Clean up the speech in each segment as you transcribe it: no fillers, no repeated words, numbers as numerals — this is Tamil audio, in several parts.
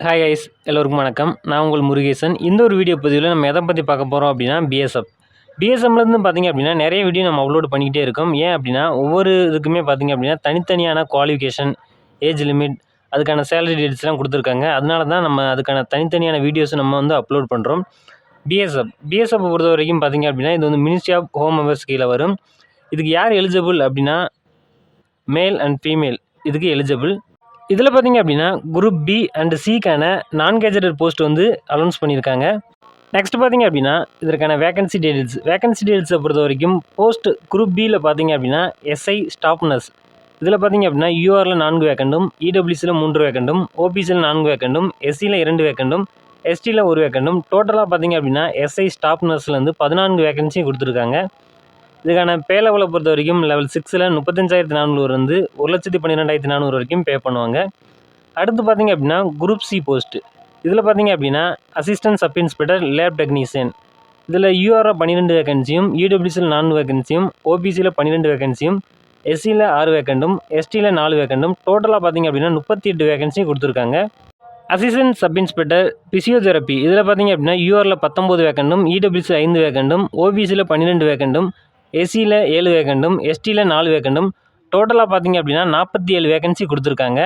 ஹாய் கைஸ், எல்லோருக்கும் வணக்கம். நான் உங்கள் முருகேசன். இந்த ஒரு வீடியோ பதிவில் நம்ம எதை பற்றி பார்க்க போகிறோம் அப்படின்னா பிஎஸ்எஃப். பிஎஸ்எஃப்லேருந்து பார்த்தீங்க அப்படின்னா நிறைய வீடியோ நம்ம அப்லோட் பண்ணிக்கிட்டே இருக்கோம். ஏன் அப்படின்னா ஒவ்வொரு இதுக்குமே பார்த்தீங்க அப்படின்னா தனித்தனியான குவாலிஃபிகேஷன், ஏஜ் லிமிட், அதுக்கான சேலரி டீட்டெயில்ஸ்லாம் கொடுத்துருக்காங்க. அதனால தான் நம்ம அதுக்கான தனித்தனியான வீடியோஸ் நம்ம வந்து அப்லோட் பண்ணுறோம். பிஎஸ்எஃப் பொறுத்த வரைக்கும் பார்த்தீங்க அப்படின்னா இது வந்து மினிஸ்ட்ரி ஆஃப் ஹோம் அஃபேர்ஸ் கீழே வரும். இதுக்கு யார் எலிஜிபிள் அப்படின்னா மேல் அண்ட் ஃபீமேல் இதுக்கு எலிஜிபிள். இதில் பார்த்தீங்க அப்படின்னா குரூப் பி அண்ட் சிக்கான நான் கேஜெட்டட் போஸ்ட் வந்து அனௌன்ஸ் பண்ணியிருக்காங்க. நெக்ஸ்ட் பார்த்தீங்க அப்படின்னா இதற்கான வேகன்சி டீட்டெயில்ஸை பொறுத்த வரைக்கும் போஸ்ட் குரூப் பியில் பார்த்தீங்க அப்படின்னா எஸ்ஐ ஸ்டாஃப் நர்ஸ் இதில் பார்த்தீங்க அப்படின்னா யூஆரில் 4 வேக்கண்டும், இடபிள்யூசியில் 3 வேக்கண்டும், ஓபிசியில் 4 வேக்கண்டும், எஸ்சியில் 2 வேக்கண்டும், எஸ்டியில் 1 வேக்கண்டும், டோட்டலாக பார்த்தீங்க அப்படின்னா எஸ்ஐ ஸ்டாஃப் நர்ஸ்லேருந்து 14 வேகன்சி கொடுத்துருக்காங்க. இதுக்கான பே லெவலை பொறுத்த வரைக்கும் லெவல் 6ல் 35,400 வந்து 1,12,400 வரைக்கும் பே பண்ணுவாங்க. அடுத்து பார்த்தீங்க அப்படின்னா குரூப் சி போஸ்ட் இதில் பார்த்தீங்க அப்படின்னா assistant sub inspector lab technician இதில் யூஆரில் 12 வேகன்சியும், இடபிள்யூசியில் 4 வேகன்சியும், ஓபிசியில் 12 வேகன்சியும், எஸ்சியில் 6 வேக்கண்டும், எஸ்டியில் 4 வேக்கண்டும், டோட்டலாக பார்த்தீங்க அப்படின்னா 38 வேகன்சி கொடுத்துருக்காங்க. அசிஸ்டன்ட் சப் இன்ஸ்பெக்டர் பிசியோதெரப்பி இதில் பார்த்தீங்க அப்படின்னா யூஆரில் 19 வேக்கண்டும், இடபிள்யூசி 5 வேக்கண்டும், ஓபிசியில் 12 வேக்கண்டும், எஸ்சியில் 7 வேக்கண்டும், எஸ்டியில் 4 வேக்கண்டும், டோட்டலாக பார்த்தீங்க அப்படின்னா 47 வேகன்சி கொடுத்துருக்காங்க.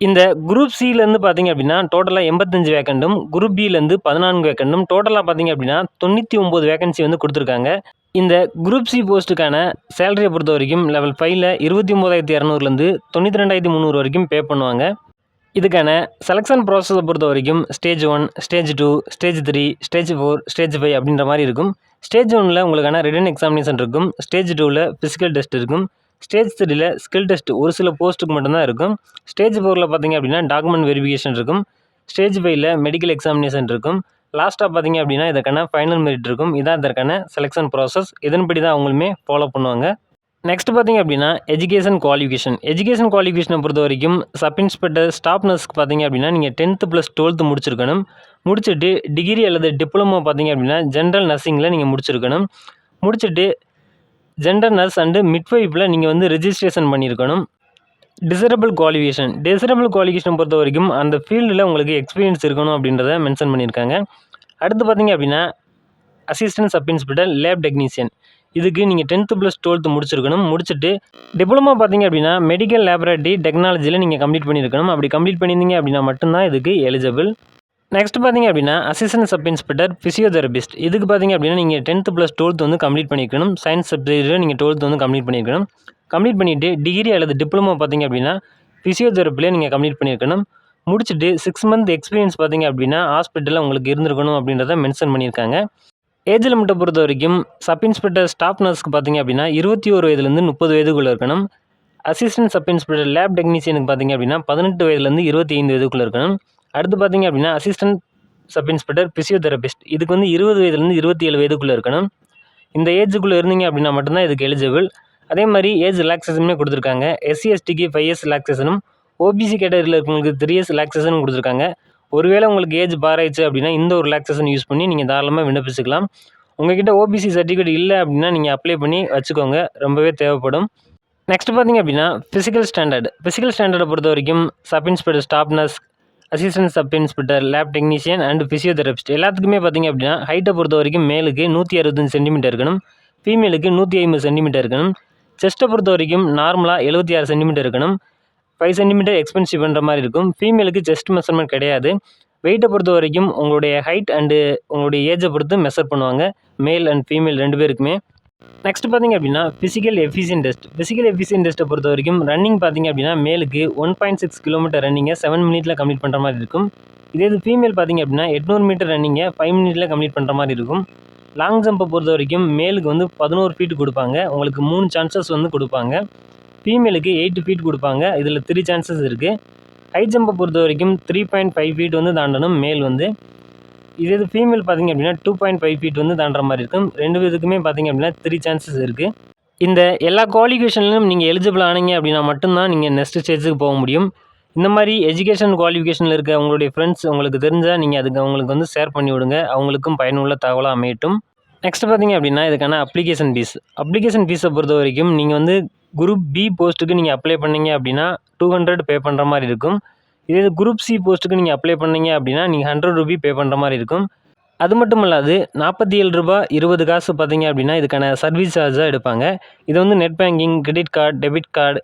இந்த குரூப் சியிலேருந்து பார்த்தீங்க அப்படின்னா டோட்டலாக 85 வேக்கண்டும், குரூப் பியிலேருந்து 14 வேக்கண்டும், டோட்டலாக பார்த்தீங்க அப்படின்னா 99 வேகன்சி வந்து கொடுத்துருக்காங்க. இந்த குரூப் சி போஸ்ட்டுக்கான சேலரியை பொறுத்த வரைக்கும் லெவல் 5ல் 29,200லேருந்து 92,300 வரைக்கும் பே பண்ணுவாங்க. இதுக்கான செலெக்ஷன் ப்ராசஸை பொறுத்த வரைக்கும் stage 1, stage 2, stage 3, stage 4, stage 5 அப்படின்ற மாதிரி இருக்கும். ஸ்டேஜ் 1ல் உங்களுக்கான ரிட்டன் எக்ஸாமினேஷன் இருக்கும். ஸ்டேஜ் 2ல் ஃபிசிக்கல் டெஸ்ட் இருக்கும். ஸ்டேஜ் 3ல் ஸ்கில் டெஸ்ட் ஒரு சில போஸ்ட்டுக்கு மட்டும்தான் இருக்கும். ஸ்டேஜ் 4ல் பார்த்தீங்க அப்படின்னா டாக்குமெண்ட் வெரிஃபிகேஷன் இருக்கும். ஸ்டேஜ் 5ல் மெடிக்கல் எக்ஸாமினேஷன் இருக்கும். லாஸ்ட்டாக பார்த்தீங்க அப்படின்னா இதற்கான ஃபைனல் மெரிட் இருக்கும். இதான் இதற்கான செலெக்ஷன் ப்ராசஸ். இதன்படி தான் அவங்களுமே ஃபாலோ பண்ணுவாங்க. நெக்ஸ்ட் பார்த்தீங்க அப்படின்னா எஜுகேஷன் குவாலிஃபிகேஷனை பொறுத்த வரைக்கும் சப் இன்ஸ்பெக்டர் ஸ்டாஃப் நர்ஸ்க்கு பார்த்தீங்க அப்படின்னா நீங்கள் 10th + 12th முடிச்சிருக்கணும். முடிச்சுட்டு டிகிரி அல்லது டிப்ளமோ பார்த்தீங்க அப்படின்னா ஜென்ரல் நர்சிங்கில் நீங்கள் முடிச்சிருக்கணும். முடிச்சுட்டு ஜென்ரல் நர்ஸ் அண்டு மிட்வைஃபில் நீங்கள் வந்து ரெஜிஸ்ட்ரேஷன் பண்ணியிருக்கணும். டிசரபிள் குவாலிஃபிகேஷனை பொறுத்த வரைக்கும் அந்த ஃபீல்டில் உங்களுக்கு எக்ஸ்பீரியன்ஸ் இருக்கணும் அப்படின்றத மென்ஷன் பண்ணியிருக்காங்க. அடுத்து பார்த்தீங்க அப்படின்னா assistant sub inspector lab technician இதுக்கு நீங்கள் 10th + 12th முடிச்சிருக்கணும். முடிச்சுட்டு டிப்ளமோ பார்த்தீங்க அப்படின்னா மெடிக்கல் லேபரேட்டரி டெக்னாலஜியில் நீங்கள் கம்ப்ளீட் பண்ணியிருக்கணும். அப்படி கம்ப்ளீட் பண்ணியிருந்தீங்க அப்படின்னா மட்டும்தான் இதுக்கு எலிஜிபிள். நெக்ஸ்ட் பார்த்தீங்க அப்படின்னா அசிஸ்டன்ட் சப் இன்ஸ்பெக்டர் ஃபிசியோதெரபிஸ்ட் இதுக்கு பார்த்தீங்க அப்படின்னா நீங்கள் 10th + 12th வந்து கம்ப்ளீட் பண்ணியிருக்கணும். சயின்ஸ் சப்ஜெக்டில் நீங்கள் 12th வந்து கம்ப்ளீட் பண்ணியிருக்கணும். கம்ப்ளீட் பண்ணிவிட்டு டிகிரி அல்லது டிப்ளமோ பார்த்தீங்க அப்படின்னா ஃபிசியோதெரப்பியில் நீங்கள் கம்ப்ளீட் பண்ணியிருக்கணும். முடிச்சுட்டு 6 month எக்ஸ்பீரியன்ஸ் பார்த்தீங்க அப்படின்னா ஹாஸ்பிட்டலில் உங்களுக்கு இருந்திருக்கணும் அப்படின்றத மென்ஷன் பண்ணியிருக்காங்க. ஏஜ் லிமிட்டை பொறுத்த வரைக்கும் சப் இன்ஸ்பெக்டர் ஸ்டாஃப் நர்ஸ்க்கு பார்த்தீங்க அப்படின்னா 21 வயதுலேருந்து 30 வயதுக்குள்ளே இருக்கணும். அசிஸ்டன்ட் சப் இன்ஸ்பெக்டர் லேப் டெக்னீஷியனுக்கு பார்த்தீங்க அப்படின்னா 18 வயதுலேருந்து 25 வயதுக்குள்ளே இருக்கணும். அடுத்து பார்த்தீங்க அப்படின்னா அசிஸ்டன்ட் சப் இன்ஸ்பெக்டர் பிசியோதெரபிஸ்ட் இதுக்கு வந்து 20 வயதுலேருந்து 27 வயதுக்குள்ளே இருக்கணும். இந்த ஏஜுக்குள்ளே இருந்தீங்க அப்படின்னா மட்டும்தான் இதுக்கு எலிஜிபிள். அதே மாதிரி ஏஜ் ரிலாக்ஸேஷனுமே கொடுத்துருக்காங்க. எஸ்சி எஸ்டிக்கு 5 years ரிலாக்ஸேஷனும், ஓபிசி கேட்டகரியில் இருக்கவங்களுக்கு 3 years ரிலாக்ஸேஷனும் கொடுத்துருக்காங்க. ஒருவேளை உங்களுக்கு ஏஜ் பாராயிடுச்சு அப்படின்னா இந்த ஒரு ரிலாக்ஸேஷன் யூஸ் பண்ணி நீங்கள் தாராளமாக விண்ணப்பிச்சுக்கலாம். உங்கள்கிட்ட ஓபிசி சர்டிஃபிகேட் இல்லை அப்படின்னா நீங்கள் அப்ளை பண்ணி வச்சுக்கோங்க, ரொம்பவே தேவைப்படும். நெக்ஸ்ட் பார்த்தீங்க அப்படின்னா ஃபிசிக்கல் ஸ்டாண்டர்டை பொறுத்த வரைக்கும் sub inspector staff nurse, assistant sub inspector lab technician and physiotherapist எல்லாத்துக்குமே பார்த்தீங்க அப்படின்னா ஹைட்டை பொறுத்த வரைக்கும் மேலுக்கு 165 சென்டிமீட்டர் இருக்கணும், ஃபீமேலுக்கு 150 சென்டிமீட்டர் இருக்கணும். செஸ்ட்டை பொறுத்த வரைக்கும் நார்மலாக 76 சென்டிமீட்டர் இருக்கணும். 5 சென்டிமீட்டர் எக்ஸ்பென்சிவ் பண்ணுற மாதிரி இருக்கும். ஃபீமேலுக்கு செஸ்ட் மெஷர்மெண்ட் கிடையாது. வெயிட்டை பொறுத்த வரைக்கும் உங்களுடைய ஹைட் அண்டு உங்களுடைய ஏஜை பொறுத்து மெஷர் பண்ணுவாங்க, மேல் அண்ட் ஃபீமேல் 2 பேருக்குமே. நெக்ஸ்ட் பார்த்தீங்க அப்படின்னா ஃபிசிக்கல் எஃபிஷியன்ட் டெஸ்ட்டை பொறுத்த வரைக்கும் ரன்னிங் பார்த்தீங்க அப்படின்னா மேலுக்கு 1.6 கிலோமீட்டர் ரன்னிங்கை 7 minutes கம்ப்ளீட் பண்ணுற மாதிரி இருக்கும். இதே இது ஃபீமேல் பார்த்தீங்க அப்படின்னா 800 மீட்டர் ரன்னிங்கை 5 minutes கம்ப்ளீட் பண்ணுற மாதிரி இருக்கும். லாங் ஜம்பை பொறுத்த வரைக்கும் மேலுக்கு வந்து 11 feet கொடுப்பாங்க, உங்களுக்கு 3 சான்சஸ் வந்து கொடுப்பாங்க. ஃபீமேலுக்கு 8 feet கொடுப்பாங்க, இதில் 3 சான்சஸ் இருக்குது. ஹை ஜம்பை பொறுத்த வரைக்கும் 3.5 feet வந்து தாண்டணும் மேல் வந்து. இது ஃபீமேல் பார்த்தீங்க அப்படின்னா 2.5 feet வந்து தாண்டுற மாதிரி இருக்கும். 2 பேருக்குமே பார்த்தீங்க அப்படின்னா 3 சான்சஸ் இருக்குது. இந்த எல்லா குவாலிஃபிகேஷன்லையும் நீங்கள் எலிஜிபிள் ஆனீங்க அப்படின்னா மட்டும்தான் நீங்கள் நெக்ஸ்ட் ஸ்டேஜுக்கு போக முடியும். இந்த மாதிரி எஜுகேஷன் குவாலிஃபிகேஷனில் இருக்க உங்களுடைய ஃப்ரெண்ட்ஸ் உங்களுக்கு தெரிஞ்சால் நீங்கள் அதுக்கு அவங்களுக்கு வந்து ஷேர் பண்ணி விடுங்க, அவங்களுக்கும் பயனுள்ள தகவலாக அமையட்டும். நெக்ஸ்ட் பார்த்தீங்க அப்படின்னா இதுக்கான அப்ளிகேஷன் ஃபீஸை பொறுத்த வரைக்கும் நீங்கள் வந்து குரூப் பி போஸ்ட்டுக்கு நீங்கள் அப்ளை பண்ணீங்க அப்படின்னா 200 பே பண்ணுற மாதிரி இருக்கும். இதே இது குரூப் சி போஸ்ட்டுக்கு நீங்கள் அப்ளை பண்ணீங்க அப்படின்னா நீங்கள் ₹100 பே பண்ணுற மாதிரி இருக்கும். அது மட்டும் இல்லாது ₹47.20 பார்த்தீங்க அப்படின்னா இதுக்கான சர்வீஸ் சார்ஜாக எடுப்பாங்க. இதை வந்து net banking, credit card, debit card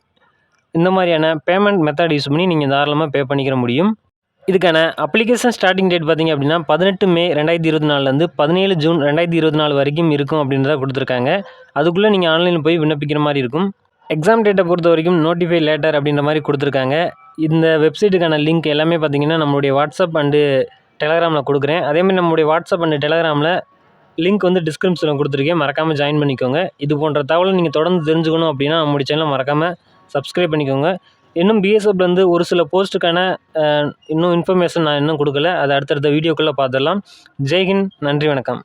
இந்த மாதிரியான பேமெண்ட் மெத்தட் யூஸ் பண்ணி நீங்கள் தாராளமாக பே பண்ணிக்கிற முடியும். இதுக்கான அப்ளிகேஷன் ஸ்டார்டிங் டேட் பார்த்தீங்க அப்படின்னா 18 மே 2024லேருந்து 17 ஜூன் 2024 வரைக்கும் இருக்கும் அப்படின்றத கொடுத்துருக்காங்க. அதுக்குள்ளே நீங்கள் ஆன்லைனில் போய் விண்ணப்பிக்கிற மாதிரி இருக்கும். எக்ஸாம் டேட்டை பொறுத்த வரைக்கும் நோட்டிஃபை லேட்டர் அப்படின்ற மாதிரி கொடுத்துருக்காங்க. இந்த வெப்சைட்டுக்கான லிங்க் எல்லாமே பார்த்தீங்கன்னா நம்மளுடைய வாட்ஸ்அப் அண்டு டெலகிராமில் கொடுக்குறேன். அதேமாதிரி நம்மளுடைய வாட்ஸ்அப் அண்டு டெலகிராமில் லிங்க் வந்து டிஸ்கிரிப்ஷனில் கொடுத்துருக்கேன். மறக்காமல் ஜாயின் பண்ணிக்கோங்க. இது போன்ற தகவலை நீங்கள் தொடர்ந்து தெரிஞ்சுக்கணும் அப்படின்னா நம்மளுடைய சேனலை மறக்காமல் சப்ஸ்கிரைப் பண்ணிக்கோங்க. இன்னும் பிஎஸ்எஃப்லேருந்து ஒரு சில போஸ்ட்டுக்கான இன்னும் இன்ஃபர்மேஷன் நான் இன்னும் கொடுக்கல. அதை அடுத்தடுத்த வீடியோக்குள்ளே பார்த்துடலாம். ஜெய்ஹிந்த். நன்றி, வணக்கம்.